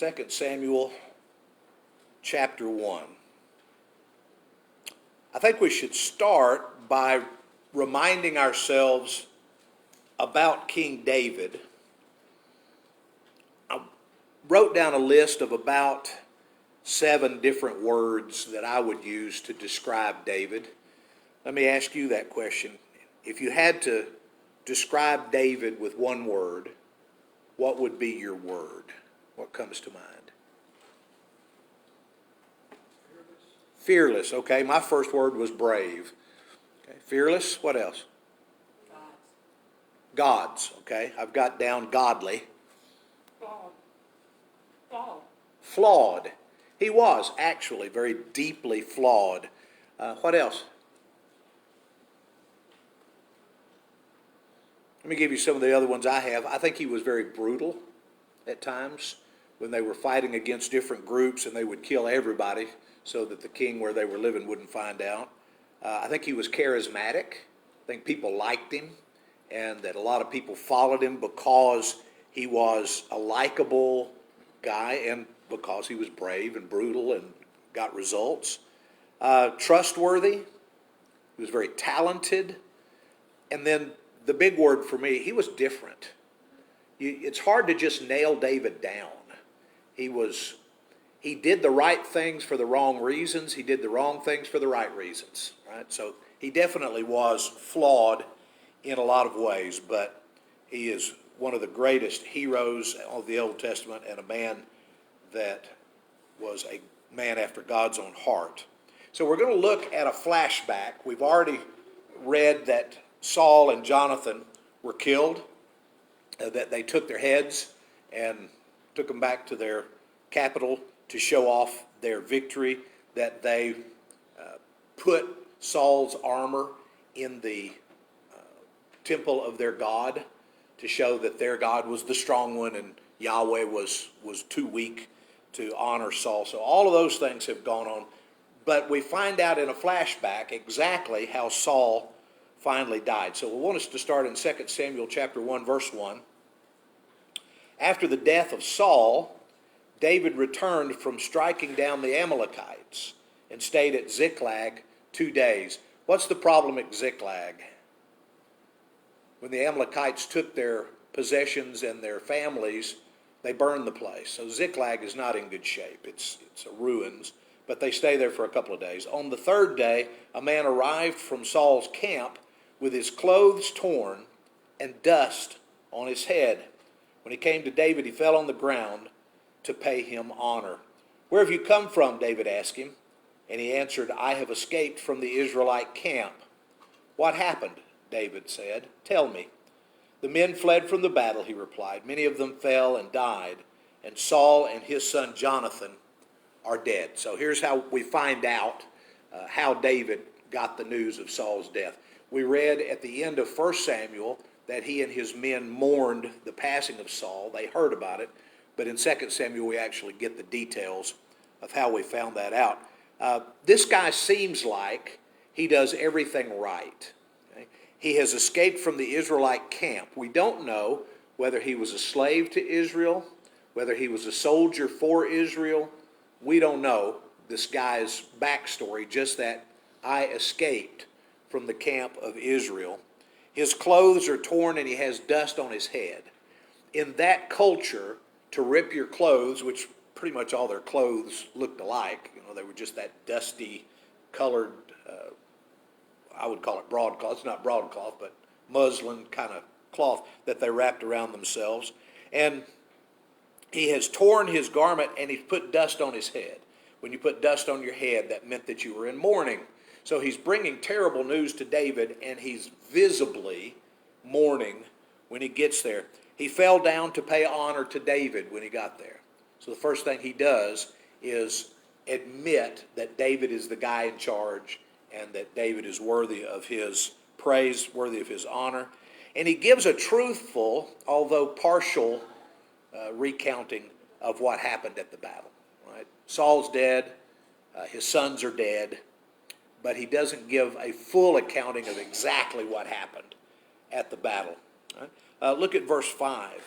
2 Samuel chapter 1. I think we should start by reminding ourselves about King David. I wrote down a list of about 7 different words that I would use to describe David. Let me ask you that question. If you had to describe David with one word, what would be your word? What comes to mind? Fearless. Okay, my first word was brave. Okay, fearless. What else? God's. Okay, I've got down godly. Flawed. He was actually very deeply flawed. What else? Let me give you some of the other ones I have. I think he was very brutal at times when they were fighting against different groups and they would kill everybody so that the king where they were living wouldn't find out. I think he was charismatic. I think people liked him and that a lot of people followed him because he was a likable guy and because he was brave and brutal and got results. Trustworthy. He was very talented. And then the big word for me, he was different. It's hard to just nail David down. He did the right things for the wrong reasons. He did the wrong things for the right reasons. Right? So he definitely was flawed in a lot of ways, but he is one of the greatest heroes of the Old Testament and a man that was a man after God's own heart. So we're going to look at a flashback. We've already read that Saul and Jonathan were killed, that they took their heads and took them back to their capital to show off their victory, that they put Saul's armor in the temple of their God to show that their God was the strong one and Yahweh was too weak to honor Saul. So all of those things have gone on. But we find out in a flashback exactly how Saul finally died. So we want us to start in 2 Samuel chapter 1, verse 1. After the death of Saul, David returned from striking down the Amalekites and stayed at Ziklag 2 days. What's the problem at Ziklag? When the Amalekites took their possessions and their families, they burned the place. So Ziklag is not in good shape. It's a ruins, but they stay there for a couple of days. On the 3rd day, a man arrived from Saul's camp with his clothes torn and dust on his head. When he came to David, he fell on the ground to pay him honor. "Where have you come from?" David asked him. And he answered, "I have escaped from the Israelite camp." "What happened?" David said. "Tell me." "The men fled from the battle," he replied. "Many of them fell and died, and Saul and his son Jonathan are dead." So here's how we find out how David got the news of Saul's death. We read at the end of 1 Samuel that he and his men mourned the passing of Saul. They heard about it. But in 2 Samuel, we actually get the details of how we found that out. This guy seems like he does everything right. Okay? He has escaped from the Israelite camp. We don't know whether he was a slave to Israel, whether he was a soldier for Israel. We don't know this guy's backstory, just that I escaped from the camp of Israel. His clothes are torn and he has dust on his head. In that culture, to rip your clothes, which pretty much all their clothes looked alike, they were just that dusty colored, I would call it broadcloth. It's not broadcloth, but muslin kind of cloth that they wrapped around themselves. And he has torn his garment and he's put dust on his head. When you put dust on your head, that meant that you were in mourning. So he's bringing terrible news to David, and he's visibly mourning when he gets there. He fell down to pay honor to David when he got there. So the first thing he does is admit that David is the guy in charge and that David is worthy of his praise, worthy of his honor. And he gives a truthful, although partial, recounting of what happened at the battle. Right? Saul's dead. His sons are dead. But he doesn't give a full accounting of exactly what happened at the battle. Right? Look at verse 5.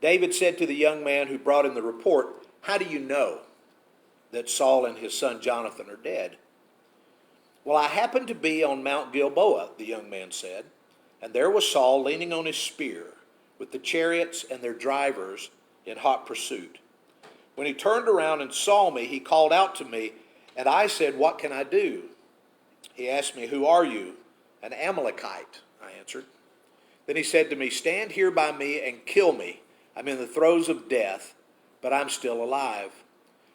David said to the young man who brought him the report, "How do you know that Saul and his son Jonathan are dead?" "Well, I happened to be on Mount Gilboa," the young man said, "and there was Saul leaning on his spear, with the chariots and their drivers in hot pursuit. When he turned around and saw me, he called out to me, and I said, 'What can I do?' He asked me, 'Who are you?' 'An Amalekite,' I answered. Then he said to me, 'Stand here by me and kill me. I'm in the throes of death, but I'm still alive.'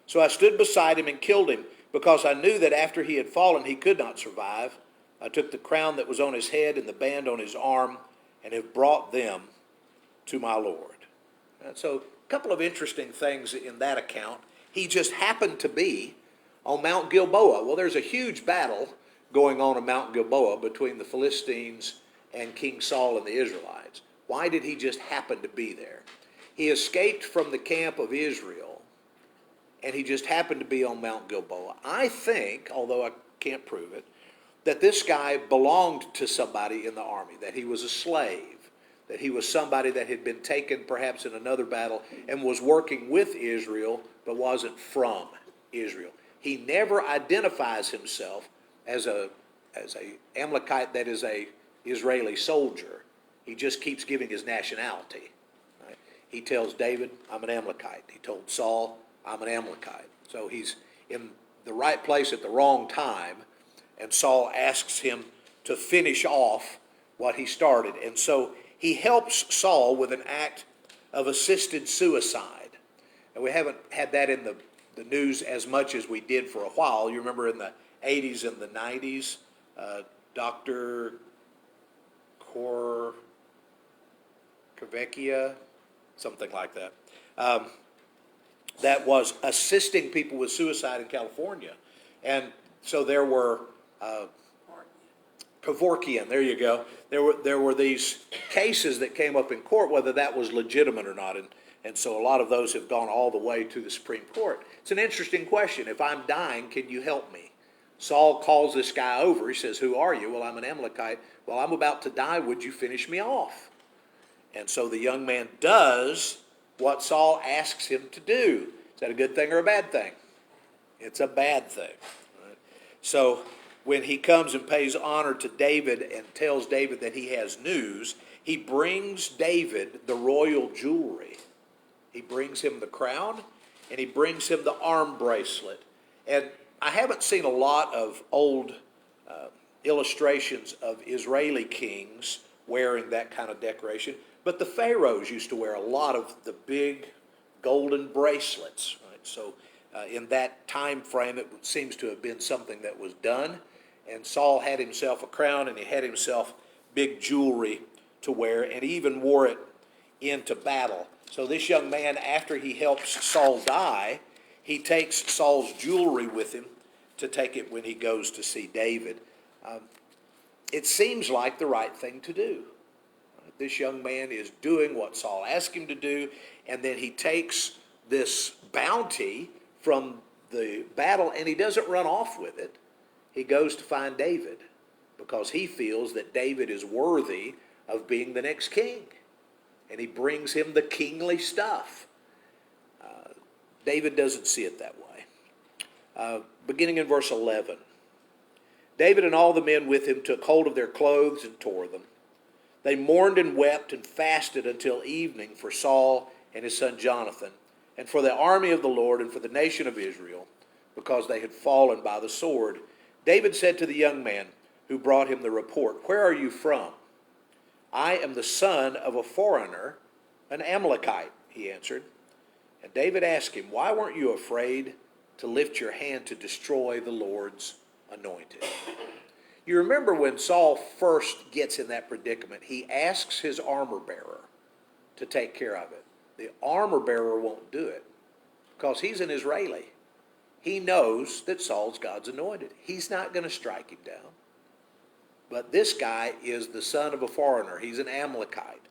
So I stood beside him and killed him, because I knew that after he had fallen he could not survive. I took the crown that was on his head and the band on his arm, and have brought them to my Lord." And so a couple of interesting things in that account. He just happened to be on Mount Gilboa. Well, there's a huge battle going on Mount Gilboa between the Philistines and King Saul and the Israelites. Why did he just happen to be there? He escaped from the camp of Israel, and he just happened to be on Mount Gilboa. I think, although I can't prove it, that this guy belonged to somebody in the army, that he was a slave, that he was somebody that had been taken perhaps in another battle and was working with Israel but wasn't from Israel. He never identifies himself as a Amalekite, that is a Israeli soldier. He just keeps giving his nationality. Right? He tells David, "I'm an Amalekite." He told Saul, "I'm an Amalekite." So he's in the right place at the wrong time, and Saul asks him to finish off what he started. And so he helps Saul with an act of assisted suicide. And we haven't had that in the news as much as we did for a while. You remember in the 80s and the 90s, Dr. Korvecchia, something like that, that was assisting people with suicide in California. And so there were Kevorkian, there you go. There were these cases that came up in court, whether that was legitimate or not, and so a lot of those have gone all the way to the Supreme Court. It's an interesting question. If I'm dying, can you help me? Saul calls this guy over. He says, "Who are you?" "Well, I'm an Amalekite." "Well, I'm about to die. Would you finish me off?" And so the young man does what Saul asks him to do. Is that a good thing or a bad thing? It's a bad thing. Right? So when he comes and pays honor to David and tells David that he has news, he brings David the royal jewelry. He brings him the crown, and he brings him the arm bracelet. And I haven't seen a lot of old illustrations of Israeli kings wearing that kind of decoration, but the pharaohs used to wear a lot of the big golden bracelets. Right? So in that time frame, it seems to have been something that was done. And Saul had himself a crown, and he had himself big jewelry to wear, and he even wore it into battle. So this young man, after he helps Saul die, he takes Saul's jewelry with him to take it when he goes to see David. It seems like the right thing to do. This young man is doing what Saul asked him to do, and then he takes this bounty from the battle, and he doesn't run off with it. He goes to find David because he feels that David is worthy of being the next king. And he brings him the kingly stuff. David doesn't see it that way. Beginning in verse 11. David and all the men with him took hold of their clothes and tore them. They mourned and wept and fasted until evening for Saul and his son Jonathan, and for the army of the Lord and for the nation of Israel, because they had fallen by the sword. David said to the young man who brought him the report, "Where are you from?" "I am the son of a foreigner, an Amalekite," he answered. And David asked him, "Why weren't you afraid to lift your hand to destroy the Lord's anointed?" You remember when Saul first gets in that predicament, he asks his armor bearer to take care of it. The armor bearer won't do it because he's an Israeli. He knows that Saul's God's anointed. He's not going to strike him down. But this guy is the son of a foreigner. He's an Amalekite.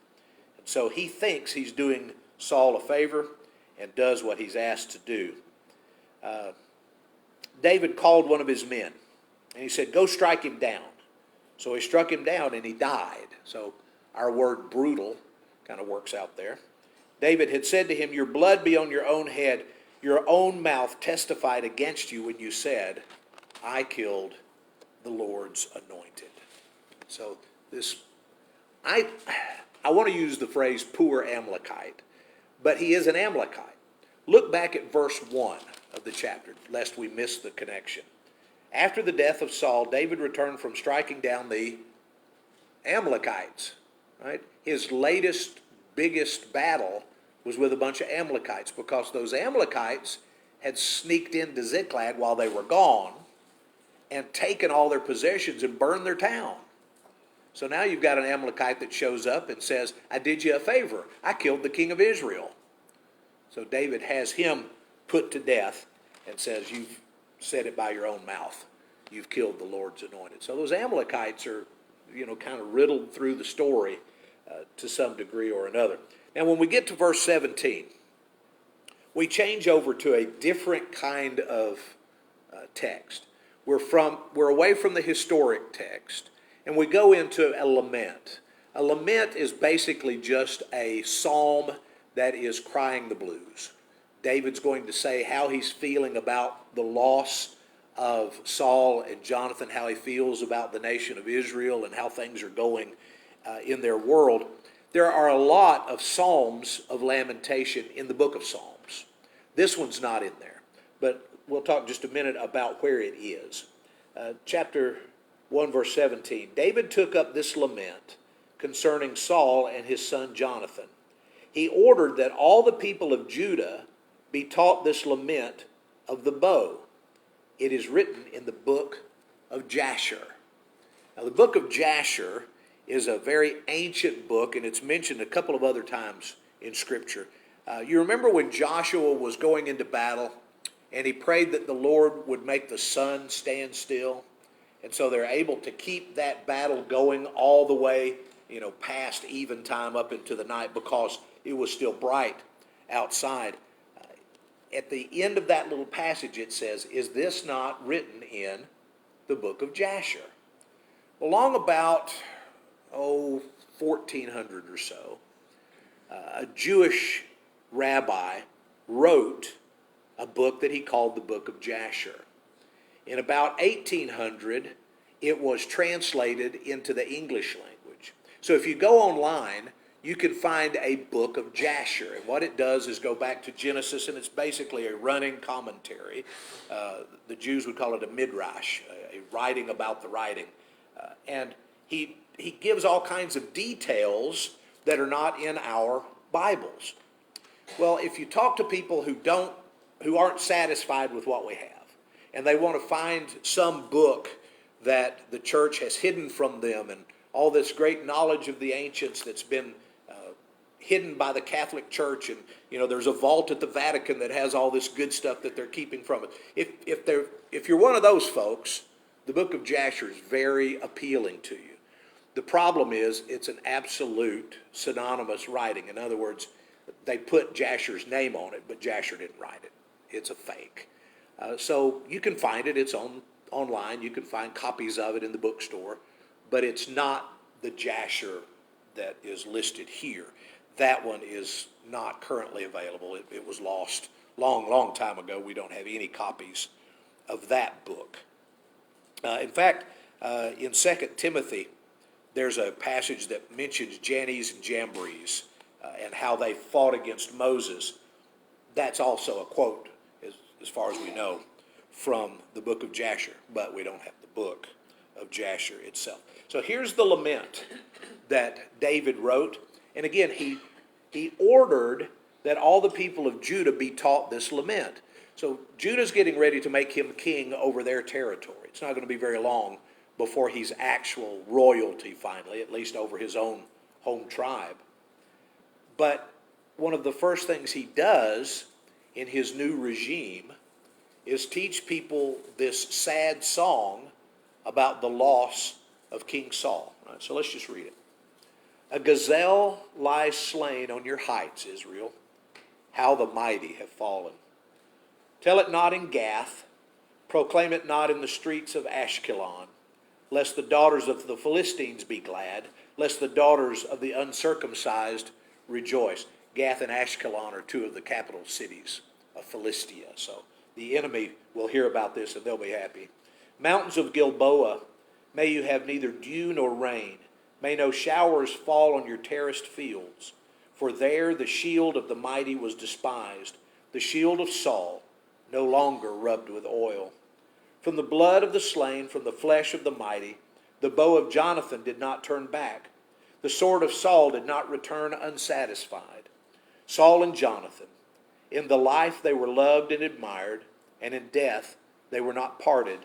And so he thinks he's doing Saul a favor and does what he's asked to do. David called one of his men, and he said, "Go strike him down." So he struck him down, and he died. So our word brutal kind of works out there. David had said to him, "Your blood be on your own head. Your own mouth testified against you when you said, I killed the Lord's anointed." So I want to use the phrase poor Amalekite, but he is an Amalekite. Look back at verse 1 of the chapter, lest we miss the connection. After the death of Saul, David returned from striking down the Amalekites. Right? His latest, biggest battle was with a bunch of Amalekites, because those Amalekites had sneaked into Ziklag while they were gone and taken all their possessions and burned their town. So now you've got an Amalekite that shows up and says, "I did you a favor. I killed the king of Israel." So David has him put to death and says, "You've said it by your own mouth. You've killed the Lord's anointed." So those Amalekites are, kind of riddled through the story to some degree or another. Now when we get to verse 17, we change over to a different kind of text. We're away from the historic text, and we go into a lament. A lament is basically just a psalm that is crying the blues. David's going to say how he's feeling about the loss of Saul and Jonathan, how he feels about the nation of Israel and how things are going in their world. There are a lot of psalms of lamentation in the book of Psalms. This one's not in there, but we'll talk just a minute about where it is. Chapter 1, verse 17. David took up this lament concerning Saul and his son Jonathan. He ordered that all the people of Judah be taught this lament of the bow. It is written in the book of Jasher. Now, the book of Jasher is a very ancient book, and it's mentioned a couple of other times in Scripture. You remember when Joshua was going into battle, and he prayed that the Lord would make the sun stand still? And so they're able to keep that battle going all the way, past eventime up into the night, because it was still bright outside. At the end of that little passage it says, "Is this not written in the book of Jasher?" Along about 1400 or so, a Jewish rabbi wrote a book that he called the book of Jasher. In about 1800, it was translated into the English language. So if you go online, you can find a book of Jasher. And what it does is go back to Genesis, and it's basically a running commentary. The Jews would call it a midrash, a writing about the writing. And he gives all kinds of details that are not in our Bibles. Well, if you talk to people who aren't satisfied with what we have, and they want to find some book that the church has hidden from them, and all this great knowledge of the ancients that's been hidden by the Catholic Church, and there's a vault at the Vatican that has all this good stuff that they're keeping from it. If you're one of those folks, the book of Jasher is very appealing to you. The problem is it's an absolute synonymous writing. In other words, they put Jasher's name on it, but Jasher didn't write it. It's a fake. So you can find it. It's online. You can find copies of it in the bookstore, but it's not the Jasher that is listed here. That one is not currently available. It was lost long time ago. We don't have any copies of that book. In fact, in 2 Timothy, there's a passage that mentions Jannes and Jambres and how they fought against Moses. That's also a quote, as far as we know, from the book of Jasher, but we don't have the book of Jasher itself. So here's the lament that David wrote. And again, he ordered that all the people of Judah be taught this lament. So Judah's getting ready to make him king over their territory. It's not going to be very long before he's actual royalty finally, at least over his own home tribe. But one of the first things he does in his new regime is teach people this sad song about the loss of King Saul. All right, so let's just read it. "A gazelle lies slain on your heights, Israel. How the mighty have fallen. Tell it not in Gath. Proclaim it not in the streets of Ashkelon. Lest the daughters of the Philistines be glad. Lest the daughters of the uncircumcised rejoice." Gath and Ashkelon are two of the capital cities of Philistia. So the enemy will hear about this and they'll be happy. Mountains of Gilboa, may you have neither dew nor rain. May no showers fall on your terraced fields. For there the shield of the mighty was despised, the shield of Saul, no longer rubbed with oil. From the blood of the slain, from the flesh of the mighty, the bow of Jonathan did not turn back. The sword of Saul did not return unsatisfied. Saul and Jonathan, in the life they were loved and admired, and in death they were not parted.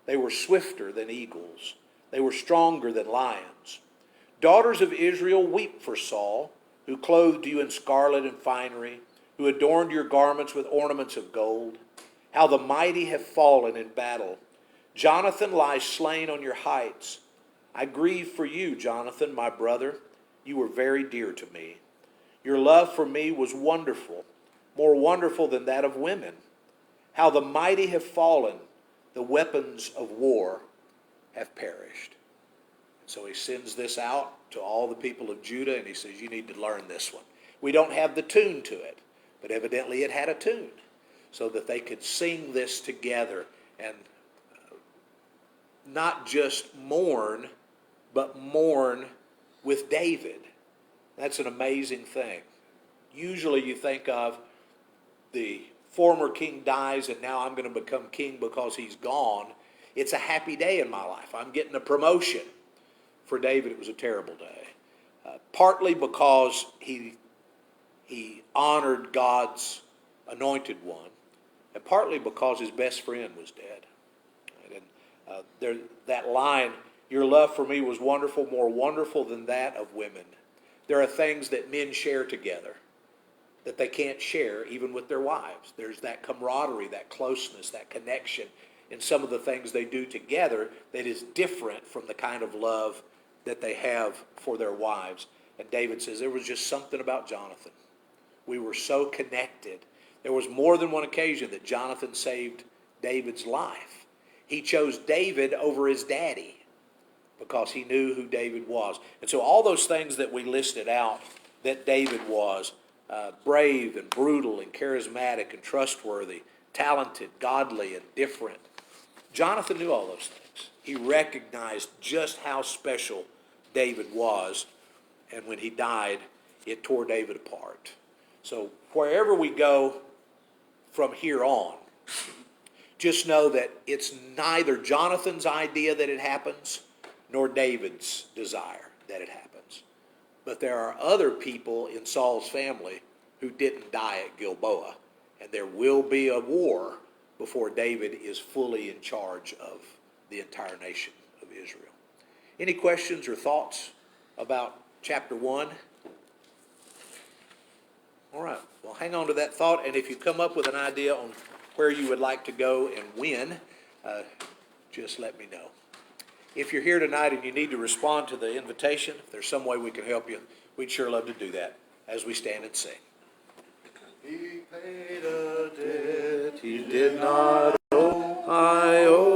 They were swifter than eagles. They were stronger than lions. Daughters of Israel, weep for Saul, who clothed you in scarlet and finery, who adorned your garments with ornaments of gold. How the mighty have fallen in battle. Jonathan lies slain on your heights. I grieve for you, Jonathan, my brother. You were very dear to me. Your love for me was wonderful, more wonderful than that of women. How the mighty have fallen. The weapons of war have perished. So he sends this out to all the people of Judah, and he says, you need to learn this one. We don't have the tune to it, but evidently it had a tune, so that they could sing this together and not just mourn, but mourn with David. That's an amazing thing. Usually you think of the former king dies and now I'm going to become king because he's gone. It's a happy day in my life. I'm getting a promotion. For David, it was a terrible day. Partly because he honored God's anointed one, and partly because his best friend was dead. And that line, your love for me was wonderful, more wonderful than that of women. There are things that men share together that they can't share even with their wives. There's that camaraderie, that closeness, that connection in some of the things they do together that is different from the kind of love that they have for their wives. And David says there was just something about Jonathan. We were so connected. There was more than one occasion that Jonathan saved David's life. He chose David over his daddy because he knew who David was. And so all those things that we listed out that David was, brave and brutal and charismatic and trustworthy, talented, godly and different. Jonathan knew all those things. He recognized just how special David was, and when he died, it tore David apart. So wherever we go from here on, just know that it's neither Jonathan's idea that it happens, nor David's desire that it happens. But there are other people in Saul's family who didn't die at Gilboa, and there will be a war before David is fully in charge of the entire nation of Israel. Any questions or thoughts about chapter 1? All right, well, hang on to that thought, and if you come up with an idea on where you would like to go and when, just let me know. If you're here tonight and you need to respond to the invitation, if there's some way we can help you, we'd sure love to do that as we stand and sing. He paid a debt he did not owe. I owe